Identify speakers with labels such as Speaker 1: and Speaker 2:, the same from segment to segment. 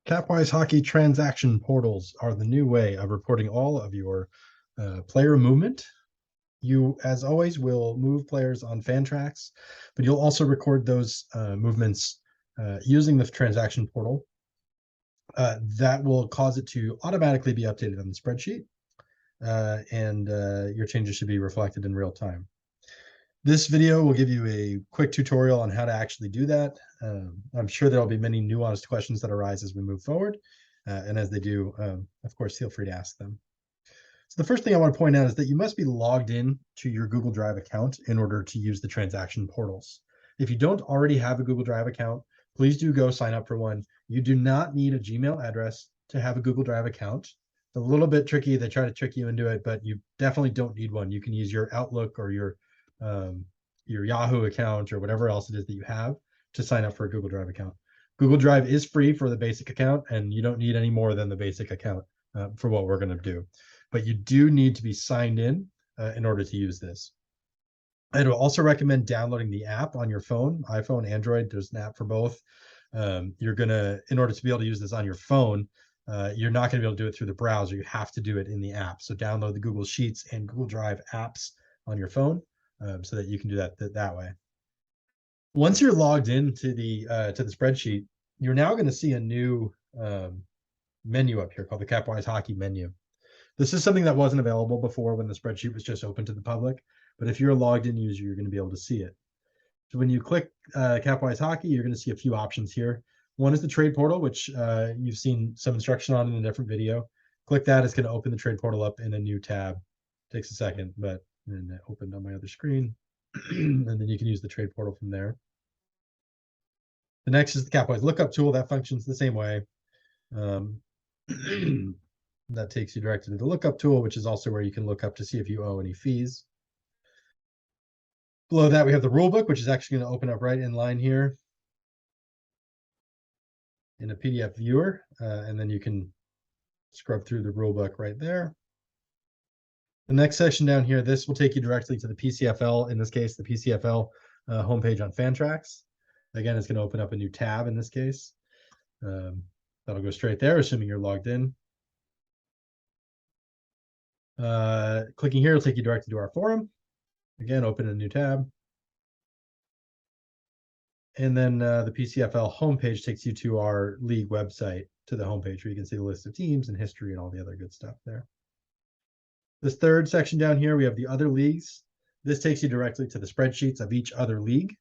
Speaker 1: Capwise hockey transaction portals are the new way of reporting all of your player movement. You, as always, will move players on Fantrax, but you'll also record those movements using the transaction portal. That will cause it to automatically be updated on the spreadsheet, and your changes should be reflected in real time. This video will give you a quick tutorial on how to actually do that. I'm sure there'll be many nuanced questions that arise as we move forward. And as they do, of course, feel free to ask them. So the first thing I want to point out is that you must be logged in to your Google Drive account in order to use the transaction portals. If you don't already have a Google Drive account, please do go sign up for one. You do not need a Gmail address to have a Google Drive account. It's a little bit tricky. They try to trick you into it, but you definitely don't need one. You can use your Outlook or your Yahoo account or whatever else it is that you have to sign up for a Google Drive account. Google Drive is free for the basic account, and you don't need any more than the basic account for what we're going to do. But you do need to be signed in order to use this. I'd also recommend downloading the app on your phone, iPhone, Android. There's an app for both. You're going to, in order to be able to use this on your phone, you're not going to be able to do it through the browser. You have to do it in the app. So download the Google Sheets and Google Drive apps on your phone so that you can do that way. Once you're logged into the spreadsheet, you're now going to see a new menu up here called the Capwise Hockey menu. This is something that wasn't available before when the spreadsheet was just open to the public, but if you're a logged in user, you're going to be able to see it. So when you click Capwise Hockey, you're going to see a few options here. One is the trade portal, which you've seen some instruction on in a different video. Click that. It's going to open the trade portal up in a new tab. Takes a second, but then it opened on my other screen. And then you can use the trade portal from there. The next is the Capwise lookup tool. That functions the same way. That takes you directly to the lookup tool, which is also where you can look up to see if you owe any fees. Below that, we have the rule book, which is actually going to open up right in line here in a PDF viewer. And then you can scrub through the rule book right there. The next section down here, this will take you directly to the PCFL, in this case, the PCFL homepage on Fantrax. Again, it's going to open up a new tab in this case. That'll go straight there, assuming you're logged in. Clicking here will take you directly to our forum. Again, open a new tab. And then the PCFL homepage takes you to our league website, to the homepage where you can see the list of teams and history and all the other good stuff there. This third section down here, we have the other leagues. This takes you directly to the spreadsheets of each other league.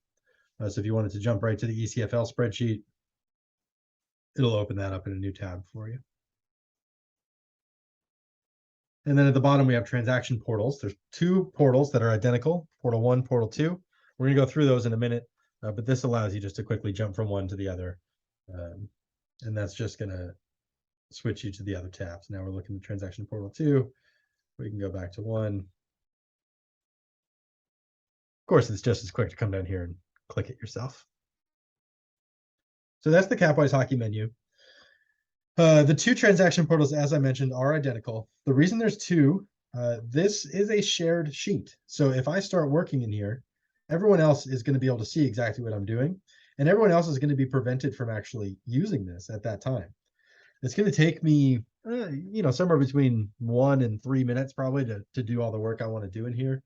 Speaker 1: So if you wanted to jump right to the ECFL spreadsheet, it'll open that up in a new tab for you. And then at the bottom, we have transaction portals. There's two portals that are identical, portal 1, portal 2. We're going to go through those in a minute, but this allows you just to quickly jump from one to the other. And that's just going to switch you to the other tabs. Now we're looking at transaction portal 2. We can go back to 1. Of course, it's just as quick to come down here and click it yourself. So that's the Capwise Hockey menu. The two transaction portals, as I mentioned, are identical. The reason there's two, this is a shared sheet. So if I start working in here, everyone else is going to be able to see exactly what I'm doing, and everyone else is going to be prevented from actually using this at that time. It's going to take me, somewhere between 1 and 3 minutes probably to do all the work I want to do in here.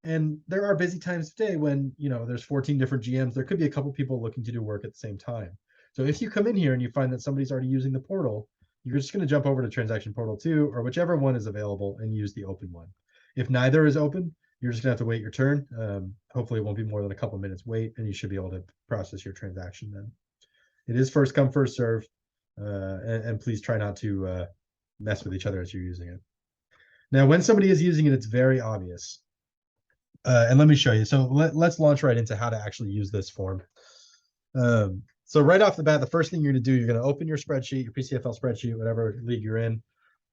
Speaker 1: And there are busy times today when, there's 14 different GMs. There could be a couple people looking to do work at the same time. So if you come in here and you find that somebody's already using the portal, you're just going to jump over to transaction portal 2 or whichever one is available and use the open one. If neither is open, you're just going to have to wait your turn. Hopefully it won't be more than a couple minutes wait, and you should be able to process your transaction then. It is first come, first serve, and please try not to mess with each other as you're using it. Now, when somebody is using it, it's very obvious. And let me show you. So let's launch right into how to actually use this form. So right off the bat, the first thing you're going to do, you're going to open your spreadsheet, your PCFL spreadsheet, whatever league you're in.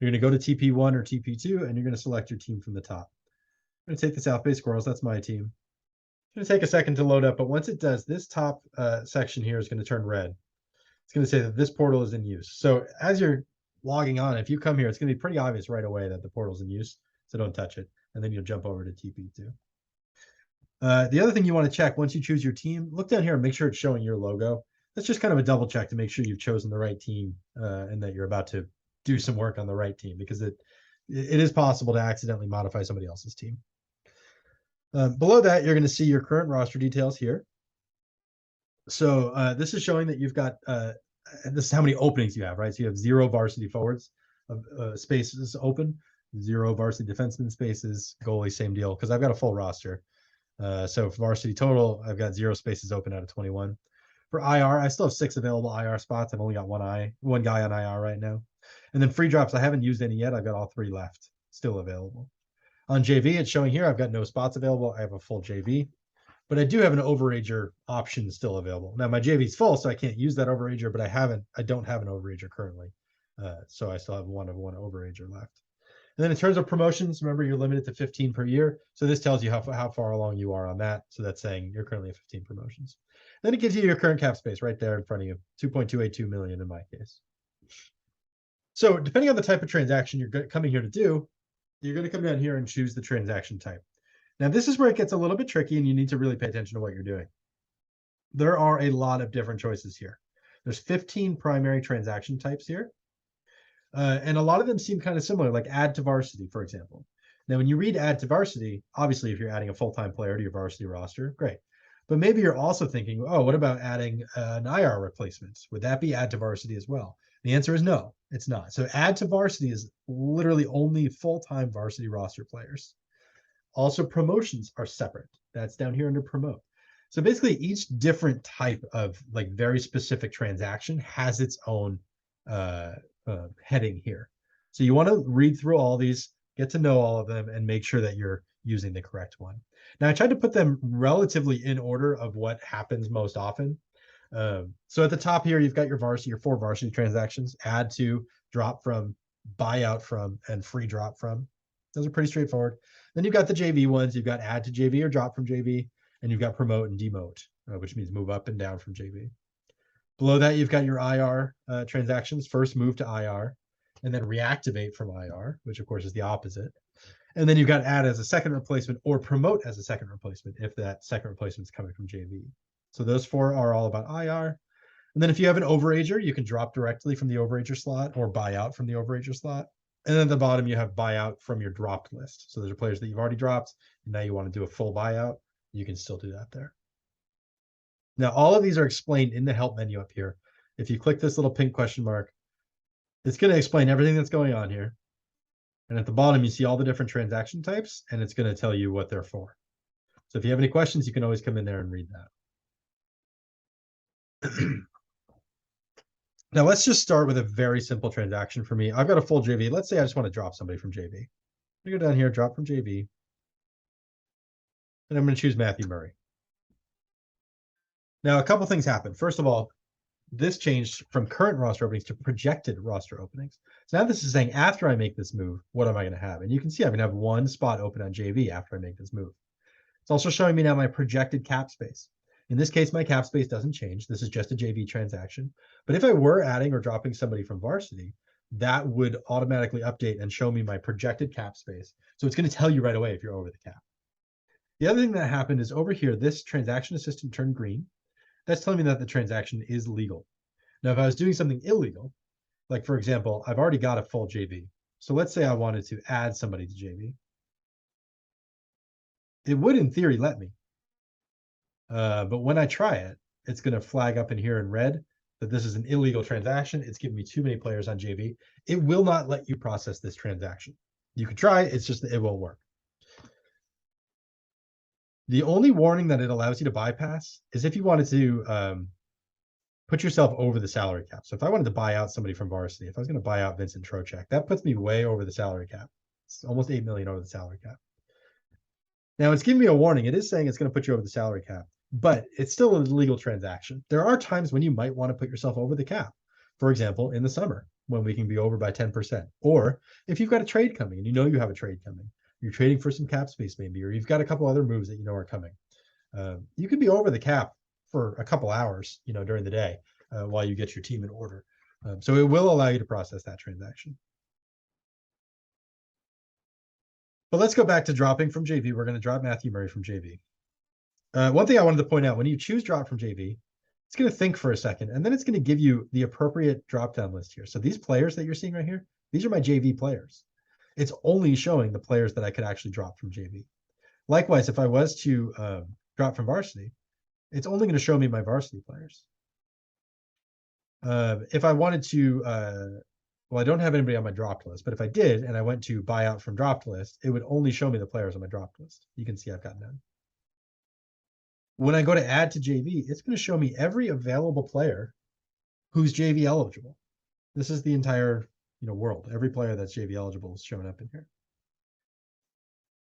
Speaker 1: You're going to go to TP1 or TP2, and you're going to select your team from the top. I'm going to take the South Bay Squirrels. That's my team. It's going to take a second to load up, but once it does, this top section here is going to turn red. It's going to say that this portal is in use. So as you're logging on, if you come here, it's going to be pretty obvious right away that the portal is in use, so don't touch it. And then you'll jump over to TP2. The other thing you want to check once you choose your team, look down here and make sure it's showing your logo. That's just kind of a double check to make sure you've chosen the right team and that you're about to do some work on the right team, because it is possible to accidentally modify somebody else's team. Below that, you're going to see your current roster details here. So this is showing that you've got this is how many openings you have, right? So you have 0 varsity forwards spaces open, 0 varsity defenseman spaces, goalie, same deal, because I've got a full roster. So for varsity total, I've got 0 spaces open out of 21. For IR, I still have 6 available IR spots. I've only got one guy on IR right now. And then free drops, I haven't used any yet. I've got all 3 left still available. On JV, it's showing here I've got no spots available. I have a full JV, but I do have an overager option still available. Now my JV is full, so I can't use that overager, but I don't have an overager currently. So I still have one overager left. And then in terms of promotions, remember you're limited to 15 per year. So this tells you how far along you are on that. So that's saying you're currently at 15 promotions. Then it gives you your current cap space right there in front of you, 2.282 million in my case. So depending on the type of transaction you're coming here to do, you're going to come down here and choose the transaction type. Now, this is where it gets a little bit tricky and you need to really pay attention to what you're doing. There are a lot of different choices here. There's 15 primary transaction types here. And a lot of them seem kind of similar, like add to varsity, for example. Now, when you read add to varsity, obviously, if you're adding a full-time player to your varsity roster, great. But maybe you're also thinking, oh, what about adding an IR replacement? Would that be add to varsity as well? The answer is no, it's not. So add to varsity is literally only full-time varsity roster players. Also, promotions are separate. That's down here under promote. So basically, each different type of like very specific transaction has its own heading here. So you want to read through all these, get to know all of them, and make sure that you're using the correct one. Now, I tried to put them relatively in order of what happens most often. So at the top here, you've got your varsity, your 4 varsity transactions: add to, drop from, buyout from, and free drop from. Those are pretty straightforward. Then you've got the JV ones. You've got add to JV or drop from JV, and you've got promote and demote, which means move up and down from JV. Below that, you've got your IR transactions: first move to IR, and then reactivate from IR, which of course is the opposite. And then you've got add as a second replacement or promote as a second replacement if that second replacement is coming from JV. So those 4 are all about IR. And then if you have an overager, you can drop directly from the overager slot or buy out from the overager slot. And then at the bottom, you have buyout from your dropped list. So those are players that you've already dropped, and now you want to do a full buyout. You can still do that there. Now, all of these are explained in the help menu up here. If you click this little pink question mark, it's going to explain everything that's going on here. And at the bottom, you see all the different transaction types, and it's going to tell you what they're for. So if you have any questions, you can always come in there and read that. Now, let's just start with a very simple transaction for me. I've got a full JV. Let's say I just want to drop somebody from JV. I'm going to go down here, drop from JV. And I'm going to choose Matthew Murray. Now, a couple things happen. First of all, this changed from current roster openings to projected roster openings. So now this is saying after I make this move, what am I going to have? And you can see I'm going to have 1 spot open on JV after I make this move. It's also showing me now my projected cap space. In this case, my cap space doesn't change. This is just a JV transaction. But if I were adding or dropping somebody from varsity, that would automatically update and show me my projected cap space. So it's going to tell you right away if you're over the cap. The other thing that happened is over here, this transaction assistant turned green. That's telling me that the transaction is legal. Now, if I was doing something illegal, like for example, I've already got a full JV. So let's say I wanted to add somebody to JV. It would in theory let me. But when I try it, it's going to flag up in here in red that this is an illegal transaction. It's giving me too many players on JV. It will not let you process this transaction. You could try, it's just that it won't work. The only warning that it allows you to bypass is if you wanted to put yourself over the salary cap. So if I wanted to buy out somebody from varsity, if I was going to buy out Vincent Trocheck, that puts me way over the salary cap. It's almost 8 million over the salary cap. Now it's giving me a warning. It is saying it's going to put you over the salary cap, but it's still a legal transaction. There are times when you might want to put yourself over the cap. For example, in the summer when we can be over by 10%, or if you've got a trade coming and you know you have a trade coming, you're trading for some cap space maybe, or you've got a couple other moves that you know are coming. You could be over the cap for a couple hours, during the day while you get your team in order. So it will allow you to process that transaction. But let's go back to dropping from JV. We're going to drop Matthew Murray from JV. One thing I wanted to point out, when you choose drop from JV, It's going to think for a second, and then it's going to give you the appropriate drop-down list here. So these players that you're seeing right here, these are my JV players. It's only showing the players that I could actually drop from JV. Likewise, if I was to drop from varsity, it's only going to show me my varsity players. If I wanted to, well, I don't have anybody on my dropped list, but if I did and I went to buy out from dropped list, it would only show me the players on my dropped list. You can see I've got none. When I go to add to JV, it's going to show me every available player who's JV eligible. This is the entire world. Every player that's JV eligible is showing up in here.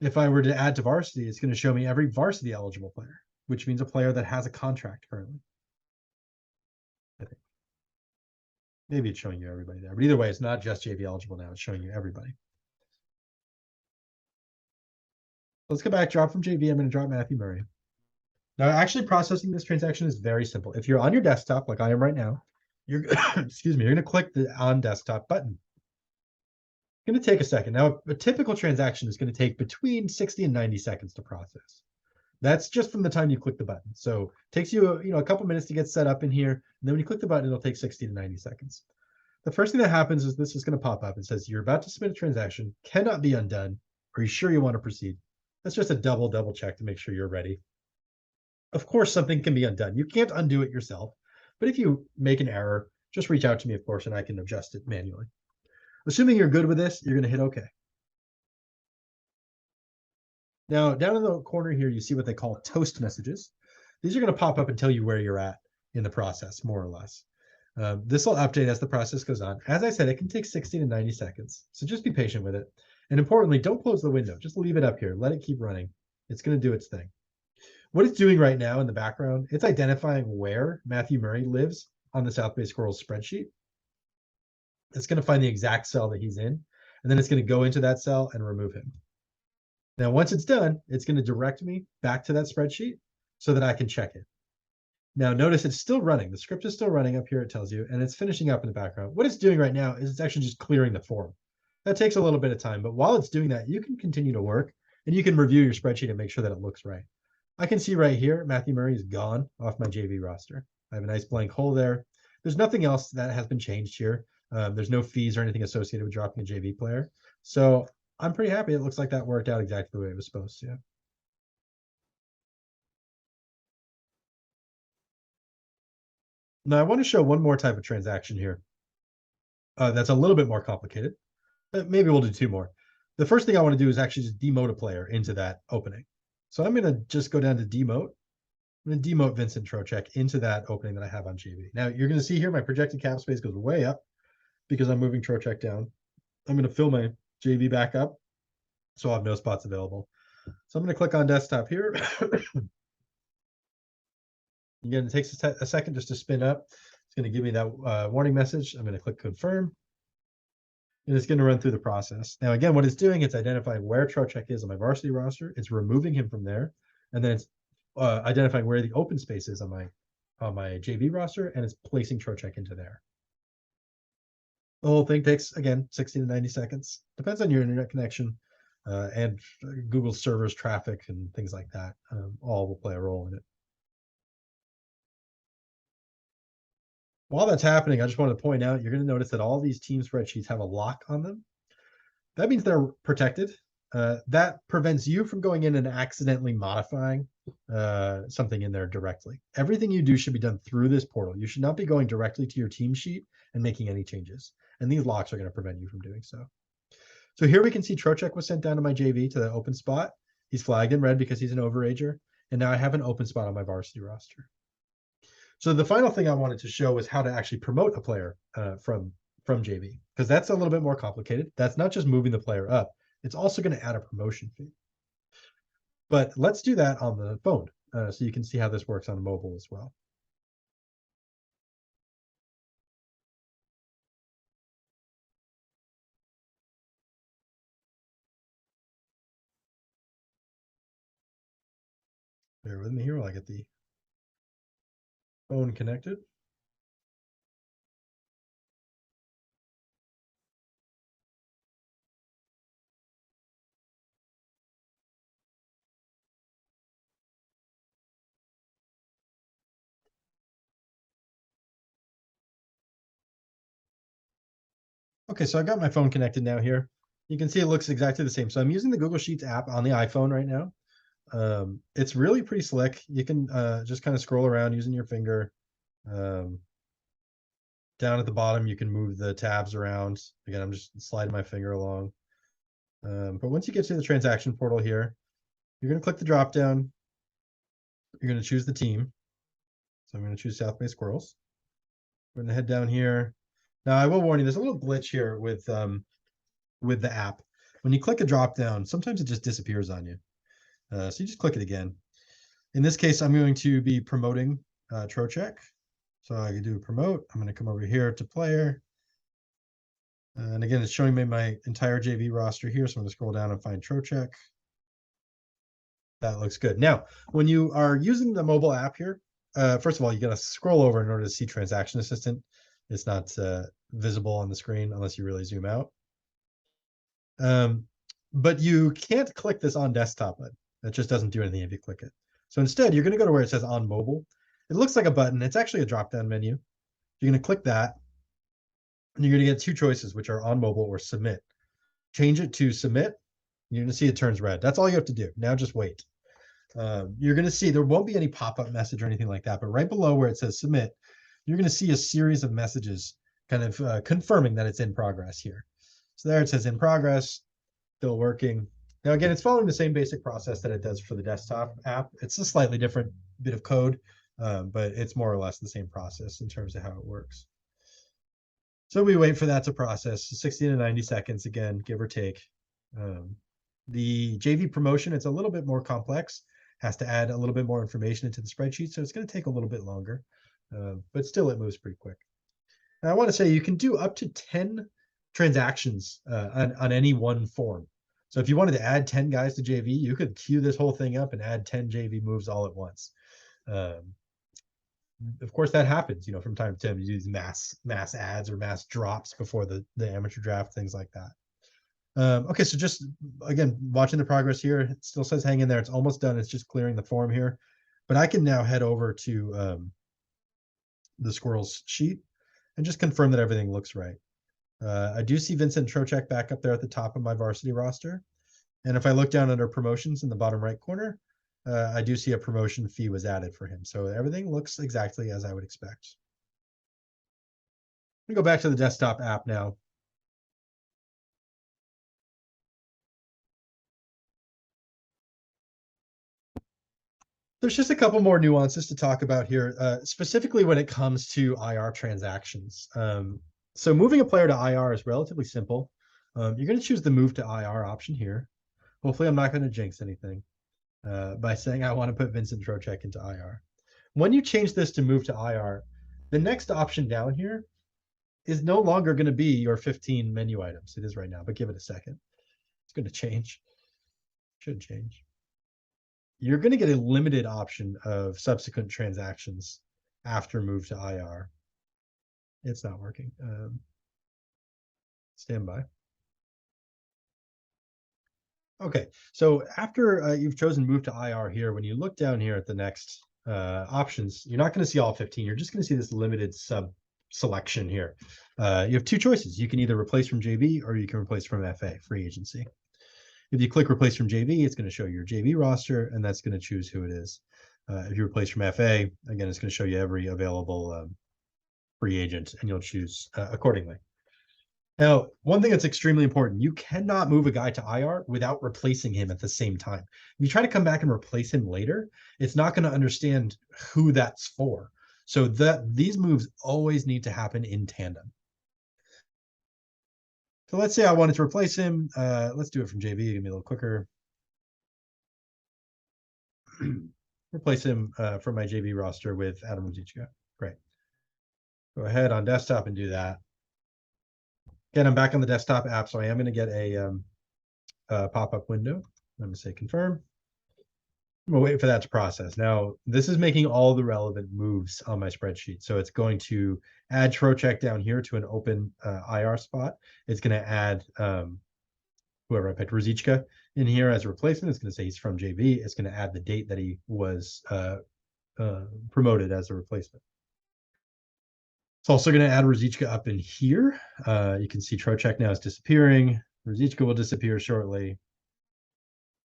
Speaker 1: If I were to add to varsity, it's going to show me every varsity eligible player, which means a player that has a contract currently. I think. Maybe it's showing you everybody there, but either way, it's not just JV eligible now. It's showing you everybody. Let's go back, drop from JV. I'm going to drop Matthew Murray. Now, actually processing this transaction is very simple. If you're on your desktop, like I am right now, you're excuse me, you're going to click the on desktop button. It's going to take a second. Now, a typical transaction is going to take between 60 and 90 seconds to process. That's just from the time you click the button. So it takes you, a couple minutes to get set up in here. And then when you click the button, it'll take 60 to 90 seconds. The first thing that happens is this is going to pop up. It says you're about to submit a transaction, cannot be undone. Are you sure you want to proceed? That's just a double check to make sure you're ready. Of course, something can be undone. You can't undo it yourself. But if you make an error, just reach out to me, of course, and I can adjust it manually. Assuming you're good with this, you're going to hit OK. Now, down in the corner here, you see what they call toast messages. These are going to pop up and tell you where you're at in the process, more or less. This will update as the process goes on. As I said, it can take 60 to 90 seconds. So just be patient with it. And importantly, don't close the window. Just leave it up here. Let it keep running. It's going to do its thing. What it's doing right now in the background, it's identifying where Matthew Murray lives on the South Bay Squirrels spreadsheet. It's going to find the exact cell that he's in, and then it's going to go into that cell and remove him. Now, once it's done, it's going to direct me back to that spreadsheet so that I can check it. Now, notice it's still running. The script is still running up here, it tells you, and it's finishing up in the background. What it's doing right now is it's actually just clearing the form. That takes a little bit of time, but while it's doing that, you can continue to work, and you can review your spreadsheet and make sure that it looks right. I can see right here, Matthew Murray is gone off my JV roster. I have a nice blank hole there. There's nothing else that has been changed here. There's no fees or anything associated with dropping a JV player. So I'm pretty happy. It looks like that worked out exactly the way it was supposed to. Now I want to show one more type of transaction here that's a little bit more complicated. Maybe we'll do two more. The first thing I want to do is actually just demote a player into that opening. So I'm going to just go down to demote. I'm going to demote Vincent Trocek into that opening that I have on JV. Now you're going to see here my projected cap space goes way up because I'm moving Trocek down. I'm going to fill my JV back up, so I'll have no spots available. So I'm going to click on desktop here. Again, it takes a second just to spin up. It's going to give me that warning message. I'm going to click confirm. And it's going to run through the process. Now, again, what it's doing, it's identifying where Trocek is on my varsity roster. It's removing him from there. And then it's identifying where the open space is on my JV roster, and it's placing Trocek into there. The whole thing takes, again, 60 to 90 seconds. Depends on your internet connection and Google servers traffic and things like that. All will play a role in it. While that's happening, I just want to point out, you're going to notice that all these team spreadsheets have a lock on them. That means they're protected. That prevents you from going in and accidentally modifying something in there directly. Everything you do should be done through this portal. You should not be going directly to your team sheet and making any changes. And these locks are going to prevent you from doing so. So here we can see Trocek was sent down to my JV to the open spot. He's flagged in red because he's an overager. And now I have an open spot on my varsity roster. So the final thing I wanted to show was how to actually promote a player from JV, because that's a little bit more complicated. That's not just moving the player up. It's also going to add a promotion fee. But let's do that on the phone so you can see how this works on mobile as well. Bear with me here while I get the phone connected. Okay, so I got my phone connected now here. You can see it looks exactly the same. So I'm using the Google Sheets app on the iPhone right now. It's really pretty slick. You can just kind of scroll around using your finger. Um, Down at the bottom, you can move the tabs around. Again, I'm just sliding my finger along. But once you get to the transaction portal here, you're going to click the drop down. You're going to choose the team. So I'm going to choose South Bay Squirrels. We're going to head down here. Now, I will warn you, there's a little glitch here with the app. When you click a drop down, sometimes it just disappears on you. So you just click it again. In this case, I'm going to be promoting Trocheck. So I can do promote. I'm going to come over here to player. And again, it's showing me my entire JV roster here. So I'm going to scroll down and find Trocheck. That looks good. Now, when you are using the mobile app here, first of all, you got to scroll over in order to see Transaction Assistant. It's not visible on the screen unless you really zoom out. But you can't click this on desktop button. It just doesn't do anything if you click it. So instead, you're going to go to where it says on mobile. It looks like a button. It's actually a drop-down menu. You're going to click that, and you're going to get two choices, which are on mobile or submit. Change it to submit. You're going to see it turns red. That's all you have to do. Now just wait. You're going to see there won't be any pop-up message or anything like that, but right below where it says submit, you're going to see a series of messages kind of confirming that it's in progress here. So there it says in progress, still working. Now, again, it's following the same basic process that it does for the desktop app. It's a slightly different bit of code, but it's more or less the same process in terms of how it works. So we wait for that to process 60 to 90 seconds, again, give or take. The JV promotion, it's a little bit more complex, has to add a little bit more information into the spreadsheet, so it's going to take a little bit longer, but still it moves pretty quick. And I want to say you can do up to 10 transactions on any one form. So if you wanted to add 10 guys to JV, you could queue this whole thing up and add 10 JV moves all at once. Of course, that happens, from time to time. You do these mass ads or mass drops before the amateur draft, things like that. Okay, so just again, watching the progress here, it still says hang in there. It's almost done. It's just clearing the form here. But I can now head over to the Squirrels sheet and just confirm that everything looks right. I do see Vincent Trocheck back up there at the top of my varsity roster. And if I look down under promotions in the bottom right corner, I do see a promotion fee was added for him. So everything looks exactly as I would expect. Let me go back to the desktop app now. There's just a couple more nuances to talk about here, specifically when it comes to IR transactions. So moving a player to IR is relatively simple. You're going to choose the move to IR option here. Hopefully, I'm not going to jinx anything by saying I want to put Vincent Trocheck into IR. When you change this to move to IR, the next option down here is no longer going to be your 15 menu items. It is right now, but give it a second. It's going to change. Should change. You're going to get a limited option of subsequent transactions after move to IR. It's not working. Stand by. Okay, so after you've chosen move to IR here, when you look down here at the next options, you're not going to see all 15. You're just going to see this limited sub selection here. You have two choices. You can either replace from JV or you can replace from FA, free agency. If you click replace from JV, it's going to show your JV roster, and that's going to choose who it is. If you replace from FA, again, it's going to show you every available free agent, and you'll choose accordingly. Now, one thing that's extremely important, you cannot move a guy to IR without replacing him at the same time. If you try to come back and replace him later, it's not going to understand who that's for. So these moves always need to happen in tandem. So let's say I wanted to replace him. Let's do it from JV. Give me a little quicker. Replace him from my JV roster with Adam Ruzicka. Great. Go ahead on desktop and do that. Again, I'm back on the desktop app, so I am going to get a pop-up window. I'm going to say confirm. I'm going to wait for that to process. Now, this is making all the relevant moves on my spreadsheet. So it's going to add Trocheck down here to an open IR spot. It's going to add whoever I picked, Ruzicka, in here as a replacement. It's going to say he's from JV. It's going to add the date that he was promoted as a replacement. It's also going to add Ruzicka up in here. You can see Trocheck now is disappearing. Ruzicka will disappear shortly.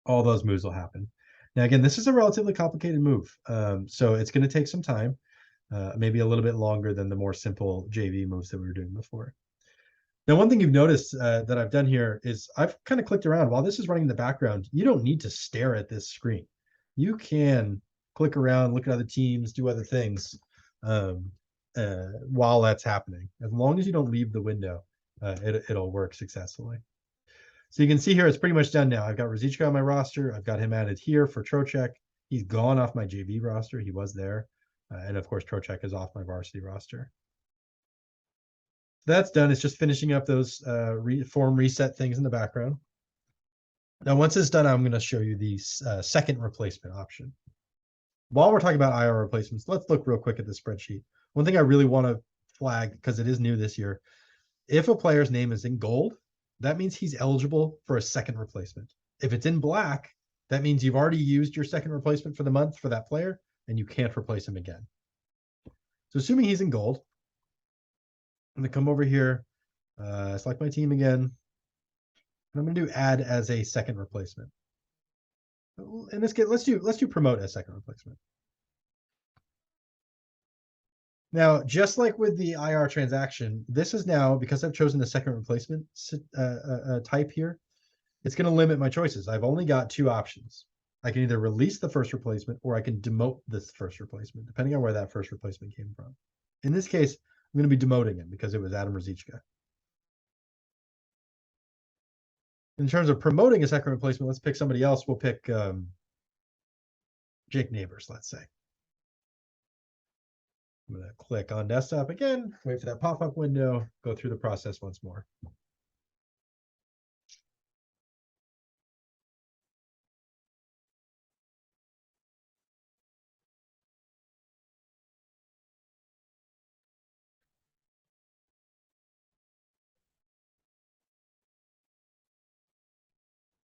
Speaker 1: All those moves will happen. Now, again, this is a relatively complicated move. So it's going to take some time, maybe a little bit longer than the more simple JV moves that we were doing before. Now, one thing you've noticed that I've done here is I've kind of clicked around. While this is running in the background, you don't need to stare at this screen. You can click around, look at other teams, do other things while that's happening. As long as you don't leave the window, it'll work successfully. So you can see here, it's pretty much done now. I've got Ruzicka on my roster. I've got him added here for Trocheck. He's gone off my JV roster. He was there. And of course, Trocheck is off my varsity roster. That's done. It's just finishing up those form reset things in the background. Now, once it's done, I'm going to show you the second replacement option. While we're talking about IR replacements, let's look real quick at the spreadsheet. One thing I really want to flag, because it is new this year, if a player's name is in gold, that means he's eligible for a second replacement. If it's in black, that means you've already used your second replacement for the month for that player, and you can't replace him again. So assuming he's in gold, I'm going to come over here, select my team again, and I'm going to do add as a second replacement. In this case, let's do promote as second replacement. Now, just like with the IR transaction, this is now, because I've chosen the second replacement type here, it's going to limit my choices. I've only got two options. I can either release the first replacement or I can demote this first replacement, depending on where that first replacement came from. In this case, I'm going to be demoting him because it was Adam Ruzicka. In terms of promoting a second replacement, let's pick somebody else. We'll pick Jake Neighbors, let's say. I'm going to click on desktop again, wait for that pop-up window, go through the process once more.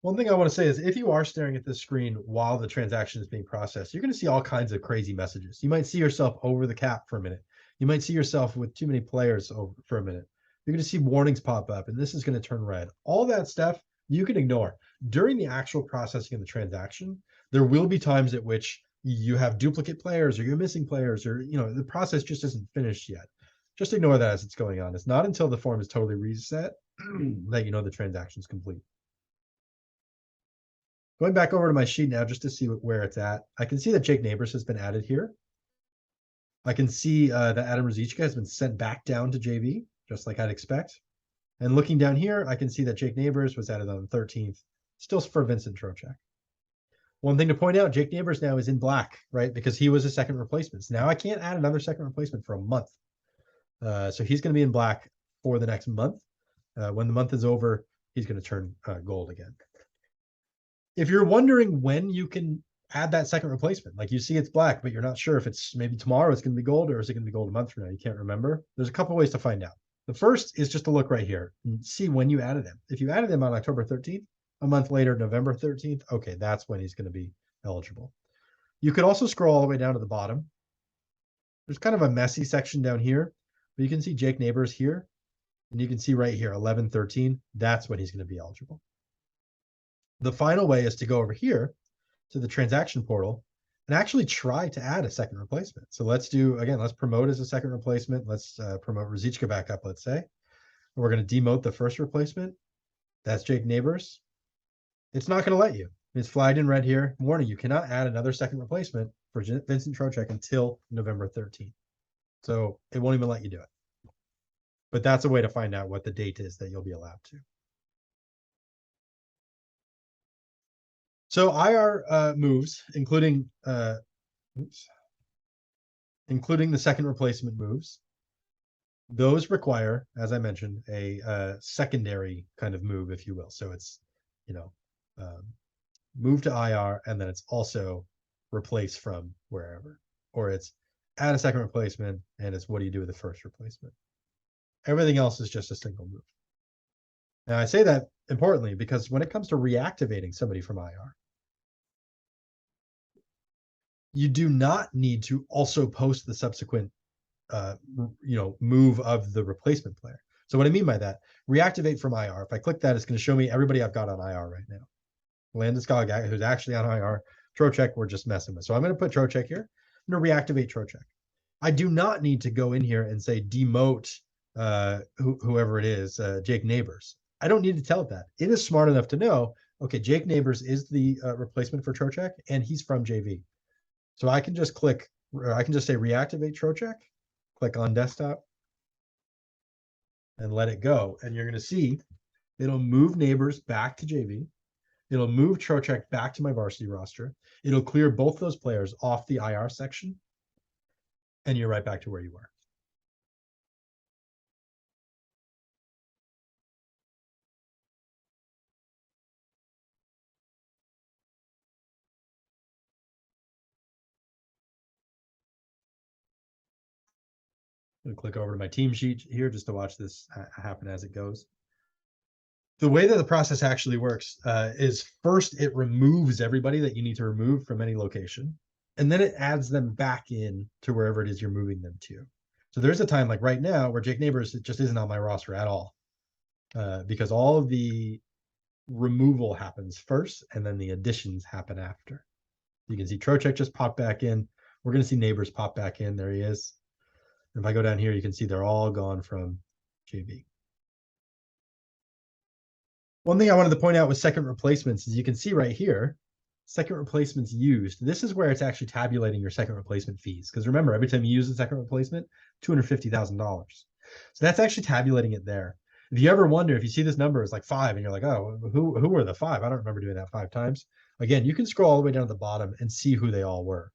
Speaker 1: One thing I want to say is if you are staring at this screen while the transaction is being processed, you're going to see all kinds of crazy messages. You might see yourself over the cap for a minute. You might see yourself with too many players over for a minute. You're going to see warnings pop up, and this is going to turn red. All that stuff you can ignore. During the actual processing of the transaction, there will be times at which you have duplicate players or you're missing players or the process just isn't finished yet. Just ignore that as it's going on. It's not until the form is totally reset that you know the transaction's complete. Going back over to my sheet now just to see where it's at. I can see that Jake Neighbors has been added here. I can see that Adam Ruzicka has been sent back down to JV, just like I'd expect. And looking down here, I can see that Jake Neighbors was added on the 13th, still for Vincent Trocheck. One thing to point out, Jake Neighbors now is in black, right? Because he was a second replacement. So now I can't add another second replacement for a month. So he's going to be in black for the next month. When the month is over, he's going to turn gold again. If you're wondering when you can add that second replacement, like you see it's black, but you're not sure if it's maybe tomorrow it's going to be gold or is it going to be gold a month from now, you can't remember. There's a couple ways to find out. The first is just to look right here and see when you added him. If you added him on October 13th, a month later, November 13th, okay, that's when he's going to be eligible. You could also scroll all the way down to the bottom. There's kind of a messy section down here, but you can see Jake Neighbors here, and you can see right here, 11/13, that's when he's going to be eligible. The final way is to go over here to the transaction portal and actually try to add a second replacement. So let's promote as a second replacement. Let's promote Ruzicka back up, let's say. And we're going to demote the first replacement. That's Jake Neighbors. It's not going to let you. It's flagged in red here. Warning, you cannot add another second replacement for Vincent Trocheck until November 13th. So it won't even let you do it. But that's a way to find out what the date is that you'll be allowed to. So IR moves, including the second replacement moves, those require, as I mentioned, a secondary kind of move, if you will. So it's, move to IR, and then it's also replace from wherever, or it's add a second replacement, and it's what do you do with the first replacement? Everything else is just a single move. Now, I say that importantly because when it comes to reactivating somebody from IR, you do not need to also post the subsequent move of the replacement player. So what I mean by that, reactivate from IR. If I click that, it's going to show me everybody I've got on IR right now. Landeskog, who's actually on IR. Trocheck, we're just messing with. So I'm going to put Trocheck here. I'm going to reactivate Trocheck. I do not need to go in here and say demote whoever it is, Jake Neighbors. I don't need to tell it that. It is smart enough to know, okay, Jake Neighbors is the replacement for Trocheck, and he's from JV. So I can just click, I can just say reactivate Trocheck, click on desktop, and let it go. And you're going to see it'll move Neighbors back to JV. It'll move Trocheck back to my varsity roster. It'll clear both those players off the IR section. And you're right back to where you were. I'm going to click over to my team sheet here just to watch this happen as it goes. The way that the process actually works is first it removes everybody that you need to remove from any location, and then it adds them back in to wherever it is you're moving them to. So there's a time like right now where Jake Neighbors just isn't on my roster at all because all of the removal happens first and then the additions happen after. You can see Trocheck just popped back in. We're going to see Neighbors pop back in. There he is. If I go down here, you can see they're all gone from JV. One thing I wanted to point out with second replacements is you can see right here, second replacements used. This is where it's actually tabulating your second replacement fees. Because remember, every time you use a second replacement, $250,000. So that's actually tabulating it there. If you ever wonder, if you see this number is like 5 and you're like, oh, who were the 5? I don't remember doing that 5 times. Again, you can scroll all the way down to the bottom and see who they all were.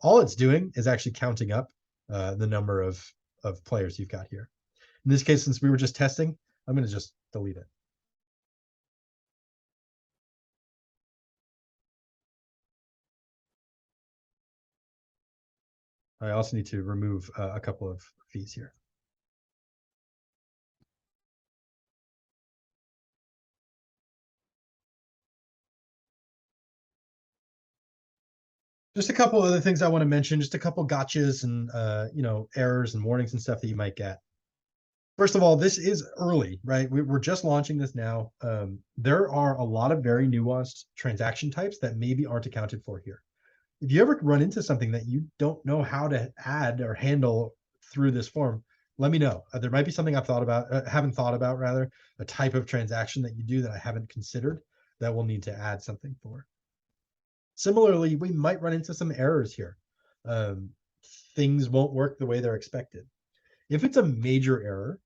Speaker 1: All it's doing is actually counting up the number of players you've got here. In this case, since we were just testing, I'm going to just delete it. I also need to remove a couple of fees here. Just a couple other things I want to mention, just a couple gotchas and errors and warnings and stuff that you might get. First of all, this is early, right? We're just launching this now. There are a lot of very nuanced transaction types that maybe aren't accounted for here. If you ever run into something that you don't know how to add or handle through this form, let me know. There might be something I've thought about, haven't thought about rather, a type of transaction that you do that I haven't considered that we'll need to add something for. Similarly, we might run into some errors here. Things won't work the way they're expected. If it's a major error,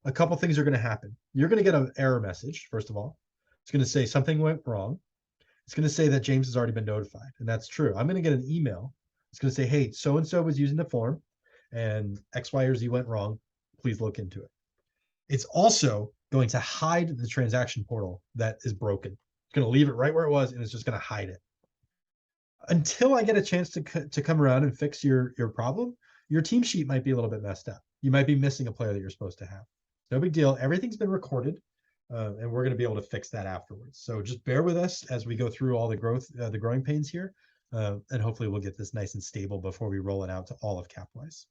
Speaker 1: a couple things are going to happen. You're going to get an error message, first of all. It's going to say something went wrong. It's going to say that James has already been notified, and that's true. I'm going to get an email. It's going to say, hey, so-and-so was using the form, and X, Y, or Z went wrong. Please look into it. It's also going to hide the transaction portal that is broken. It's going to leave it right where it was, and it's just going to hide it. Until I get a chance to come around and fix your problem, your team sheet might be a little bit messed up. You might be missing a player that you're supposed to have. No big deal. Everything's been recorded, and we're going to be able to fix that afterwards. So just bear with us as we go through all the growing pains here, and hopefully we'll get this nice and stable before we roll it out to all of Capwise.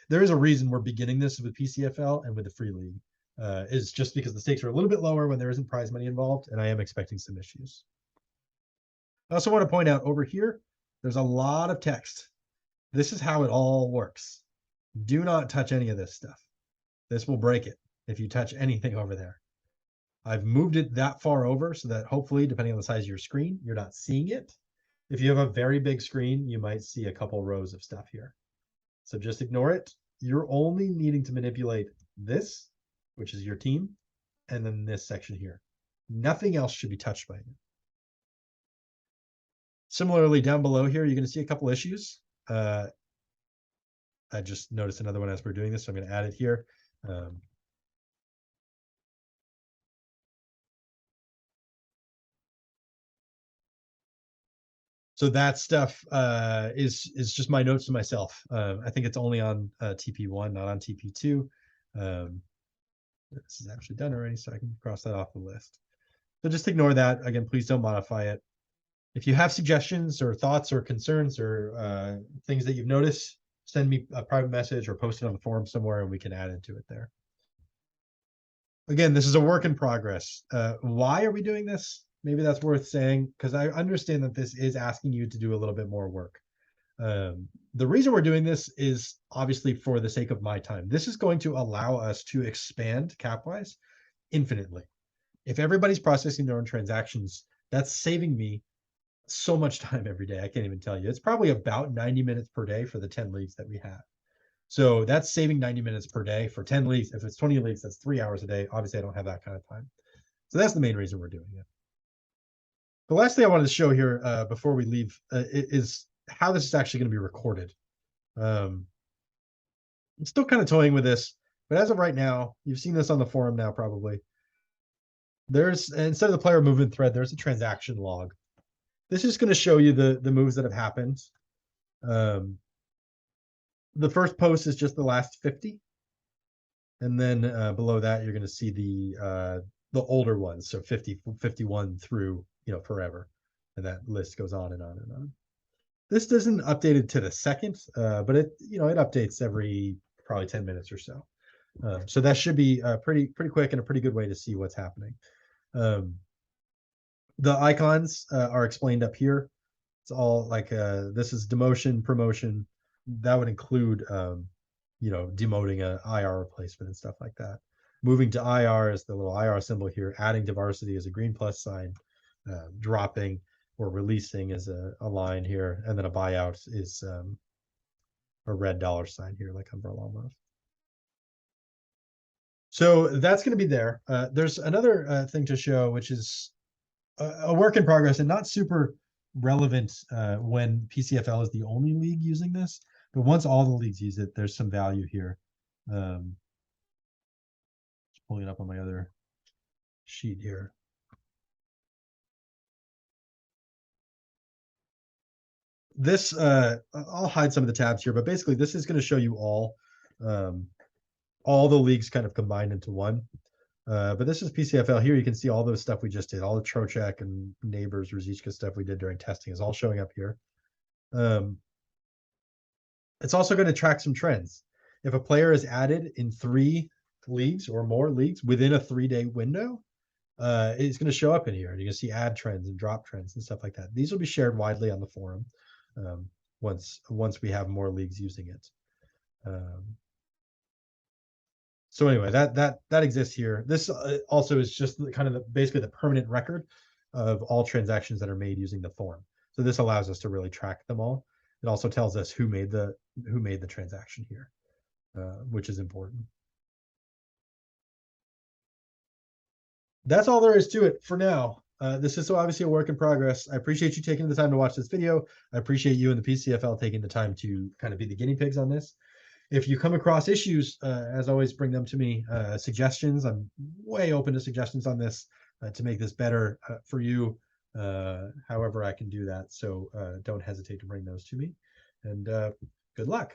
Speaker 1: There is a reason we're beginning this with PCFL and with the free league, is just because the stakes are a little bit lower when there isn't prize money involved, and I am expecting some issues. I also want to point out over here, there's a lot of text. This is how it all works. Do not touch any of this stuff. This will break it if you touch anything over there. I've moved it that far over so that hopefully, depending on the size of your screen, you're not seeing it. If you have a very big screen, you might see a couple rows of stuff here. So just ignore it. You're only needing to manipulate this, which is your team, and then this section here. Nothing else should be touched by you. Similarly, down below here, you're going to see a couple issues. I just noticed another one as we're doing this, so I'm going to add it here. So that stuff is just my notes to myself. I think it's only on TP1, not on TP2. This is actually done already, so I can cross that off the list. So just ignore that. Again, please don't modify it. If you have suggestions or thoughts or concerns or things that you've noticed, send me a private message or post it on the forum somewhere and we can add it to it there. Again, this is a work in progress. Why are we doing this? Maybe that's worth saying, because I understand that this is asking you to do a little bit more work. The reason we're doing this is obviously for the sake of my time. This is going to allow us to expand Capwise infinitely. If everybody's processing their own transactions, that's saving me so much time every day. I can't even tell you. It's probably about 90 minutes per day for the 10 leagues that we have. So that's saving 90 minutes per day for 10 leagues. If it's 20 leagues, that's 3 hours a day. Obviously, I don't have that kind of time. So that's the main reason we're doing it. The last thing I wanted to show here before we leave is how this is actually going to be recorded. I'm still kind of toying with this, but as of right now, you've seen this on the forum now probably. There's, instead of the player movement thread, there's a transaction log. This is going to show you the moves that have happened. The first post is just the last 50. And then below that, you're going to see the older ones. So 50, 51 through, forever. And that list goes on and on and on. This isn't updated to the second, but it updates every probably 10 minutes or so. So that should be pretty quick and a pretty good way to see what's happening. The icons are explained up here. It's all like this is demotion, promotion. That would include demoting a IR replacement and stuff like that. Moving to IR is the little IR symbol here. Adding to varsity is a green plus sign. Dropping or releasing is a line here, and then a buyout is a red dollar sign here, like umbrella almost. So that's going to be there. There's another thing to show, which is a work in progress and not super relevant when PCFL is the only league using this. But once all the leagues use it, there's some value here. Just pulling it up on my other sheet here. This, I'll hide some of the tabs here, but basically this is going to show you all the leagues kind of combined into one. But this is PCFL. Here you can see all those stuff we just did. All the Trocheck and Neighbors, Ruzicka stuff we did during testing is all showing up here. It's also going to track some trends. If a player is added in 3 leagues or more leagues within a 3-day window, it's going to show up in here. And you can see add trends and drop trends and stuff like that. These will be shared widely on the forum once we have more leagues using it. So anyway, that exists here. This also is just kind of basically the permanent record of all transactions that are made using the forum. So this allows us to really track them all. It also tells us who made the transaction here, which is important. That's all there is to it for now. This is obviously a work in progress. I appreciate you taking the time to watch this video. I appreciate you and the PCFL taking the time to kind of be the guinea pigs on this. If you come across issues, as always, bring them to me. Suggestions, I'm way open to suggestions on this to make this better for you, however I can do that. So don't hesitate to bring those to me. And good luck.